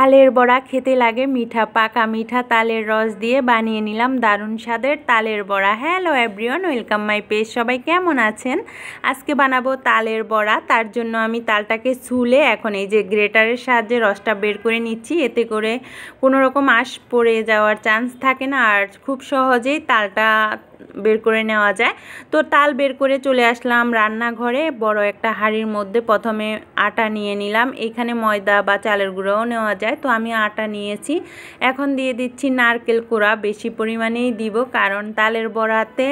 তালের বড়া খেতে লাগে মিঠা, পাকা মিঠা তালের রস দিয়ে বানিয়ে নিলাম দারুণ স্বাদের তালের বড়া। Hello everyone, welcome my page. সবাই কেমন আছেন? আজকে বানাবো তালের বড়া। তার জন্য আমি তালটাকে ছুলে এখন এই যে গ্রেটারের সাহায্যে রসটা বের করে নিচ্ছি। এতে করে কোনো রকম আঁশ পড়ে যাওয়ার চান্স থাকে না, আর খুব সহজেই তালটা বের করে নেওয়া যায়। তো তাল বের করে চলে আসলাম রান্নাঘরে। বড় একটা হাঁড়ির মধ্যে প্রথমে আটা নিয়ে নিলাম। এখানে ময়দা বা চালের গুঁড়োও নেওয়া যায়, তো আমি আটা নিয়েছি। এখন দিয়ে দিচ্ছি নারকেল কোড়া, বেশি পরিমাণেই দিব, কারণ তালের বড়াতে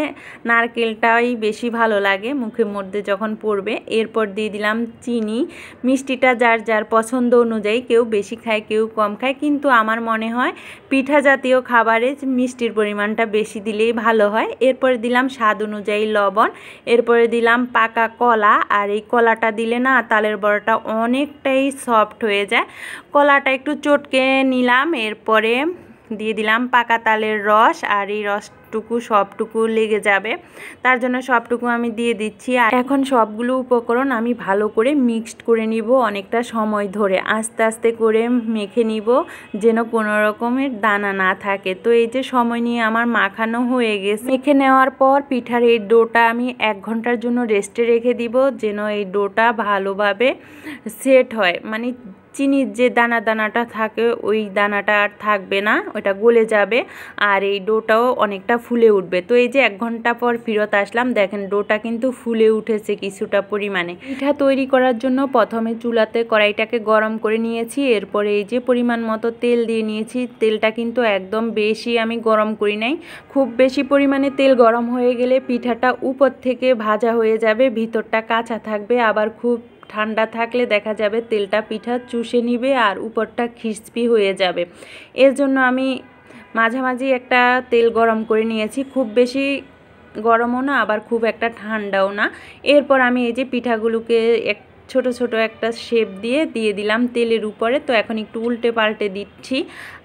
নারকেলটাই বেশি ভালো লাগে মুখের মধ্যে যখন পড়বে। এরপর দিয়ে দিলাম চিনি। মিষ্টিটা যার যার পছন্দ অনুযায়ী, কেউ বেশি খায় কেউ কম খায়, কিন্তু আমার মনে হয় পিঠা জাতীয় খাবারে মিষ্টির পরিমাণটা বেশি দিলেই ভালো হয়। এরপরে দিলাম স্বাদ অনুযায়ী লবণ। এরপরে দিলাম পাকা কলা, আর এই কলাটা দিলে না তালের বড়াটা অনেকটাই সফট হয়ে যায়। কলাটা একটু চটকে নিলাম। এরপরে দিয়ে দিলাম পাকা তালের রস, আর এই রসটুকু সবটুকু লেগে যাবে, তার জন্য সবটুকু আমি দিয়ে দিচ্ছি। আর এখন সবগুলো উপকরণ আমি ভালো করে মিক্সড করে নিব, অনেকটা সময় ধরে আস্তে আস্তে করে মেখে নিব, যেন কোনো রকমের দানা না থাকে। তো এই যে সময় নিয়ে আমার মাখানো হয়ে গেছে। মেখে নেওয়ার পর পিঠার এই ডোটা আমি 1 ঘন্টার জন্য রেস্টে রেখে দিব, যেন এই ডোটা ভালোভাবে সেট হয়। মানে চিনির যে দানা দানাটা থাকে ওই দানাটা আর থাকবে না, ওটা গলে যাবে, আর এই ডোটাও অনেকটা ফুলে উঠবে। তো এই যে 1 ঘন্টা পর ফেরত আসলাম, দেখেন ডোটা কিন্তু ফুলে উঠেছে কিছুটা পরিমাণে। পিঠা তৈরি করার জন্য প্রথমে চুলাতে কড়াইটাকে গরম করে নিয়েছি। এরপরে এই যে পরিমাণ মতো তেল দিয়ে নিয়েছি। তেলটা কিন্তু একদম বেশি আমি গরম করি নাই। খুব বেশি পরিমাণে তেল গরম হয়ে গেলে পিঠাটা উপর থেকে ভাজা হয়ে যাবে, ভিতরটা কাঁচা থাকবে। আবার খুব ঠান্ডা থাকলে দেখা যাবে তেলটা পিঠা চুষে নিবে আর উপরটা ক্রিস্পি হয়ে যাবে। এর জন্য আমি মাঝামাঝি একটা তেল গরম করে নিয়েছি, খুব বেশি গরমও না আবার খুব একটা ঠান্ডাও না। এরপর আমি এই যে পিঠাগুলোকে ছোট ছোট একটা শেপ দিয়ে দিলাম তেলের উপরে। তো এখন একটু উল্টে পাল্টে দিচ্ছি।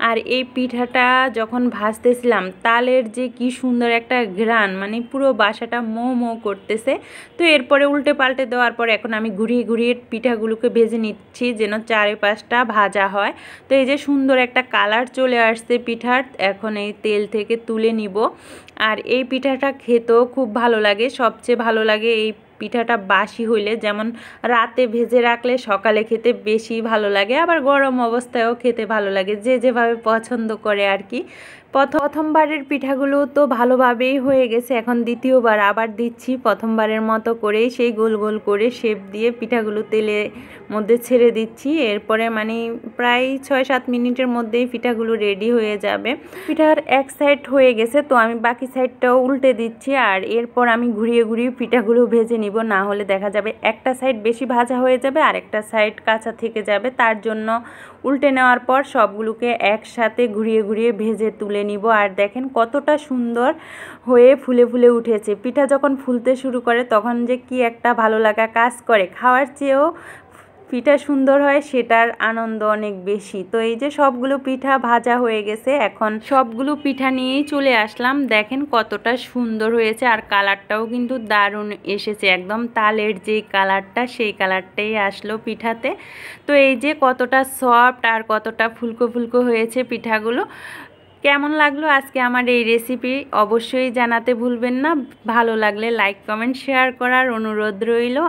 আর এই পিঠাটা যখন ভাজতেছিলাম, তালের যে কি সুন্দর একটা ঘ্রাণ, মানে পুরো বাসাটা মো মো করতেছে। তো এরপরে উল্টে পাল্টে দেওয়ার পর এখন আমি ঘুরিয়ে ঘুরিয়ে পিঠাগুলোকে ভেজে নিচ্ছি, যেন চারিপাশটা ভাজা হয়। তো এই যে সুন্দর একটা কালার চলে আসছে পিঠার, এখন এই তেল থেকে তুলে নিব। আর এই পিঠাটা খেতেও খুব ভালো লাগে। সবচেয়ে ভালো লাগে এই পিঠাটা বাসি হইলে, যেমন রাতে ভেজে রাখলে সকালে খেতে বেশি ভালো লাগে, আবার গরম অবস্থায়ও খেতে ভালো লাগে, যে যেভাবে পছন্দ করে আর কি। প্রথমবারের পিঠাগুলো তো ভালোভাবেই হয়ে গেছে, এখন দ্বিতীয়বার আবার দিচ্ছি প্রথমবারের মতো করেই, সেই গোল গোল করে শেপ দিয়ে পিঠাগুলো তেলের মধ্যে ছেড়ে দিচ্ছি। এরপরে মানে প্রায় 6-7 মিনিটের মধ্যেই পিঠাগুলো রেডি হয়ে যাবে। পিঠার এক সাইড হয়ে গেছে, তো আমি বাকি সাইডটাও উল্টে দিচ্ছি। আর এরপর আমি ঘুরিয়ে ঘুরিয়ে পিঠাগুলো ভেজে নিব, না হলে দেখা যাবে একটা সাইড বেশি ভাজা হয়ে যাবে আর একটা সাইড কাঁচা থেকে যাবে। তার জন্য উল্টে নেওয়ার পর সবগুলোকে একসাথে ঘুরিয়ে ঘুরিয়ে ভেজে তুলে নিব। আর দেখেন কতটা সুন্দর হয়ে ফুলে ফুলে উঠেছে। পিঠা যখন ফুলতে শুরু করে তখন যে কি একটা ভালো লাগা কাজ করে, খাওয়ার চেয়েও পিঠা সুন্দর হয় সেটার আনন্দ অনেক বেশি। তো এই যে সবগুলো পিঠা ভাজা হয়ে গেছে, এখন সবগুলো পিঠা নিয়েই চলে আসলাম। দেখেন কতটা সুন্দর হয়েছে, আর কালারটাও কিন্তু দারুণ এসেছে, একদম তালের যে কালারটা সেই কালারটাই আসলো পিঠাতে। তো এই যে কতটা সফট আর কতটা ফুলকো ফুলকো হয়েছে পিঠাগুলো। কেমন লাগলো আজকে আমার এই রেসিপি অবশ্যই জানাতে ভুলবেন না। ভালো লাগলে লাইক কমেন্ট শেয়ার করার অনুরোধ রইল।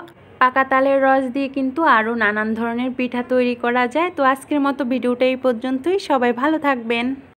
পাকা তালের রস দিয়ে কিন্তু আরও নানান ধরনের পিঠা তৈরি করা যায়। তো আজকের মতো ভিডিওটা এই পর্যন্তই। সবাই ভালো থাকবেন।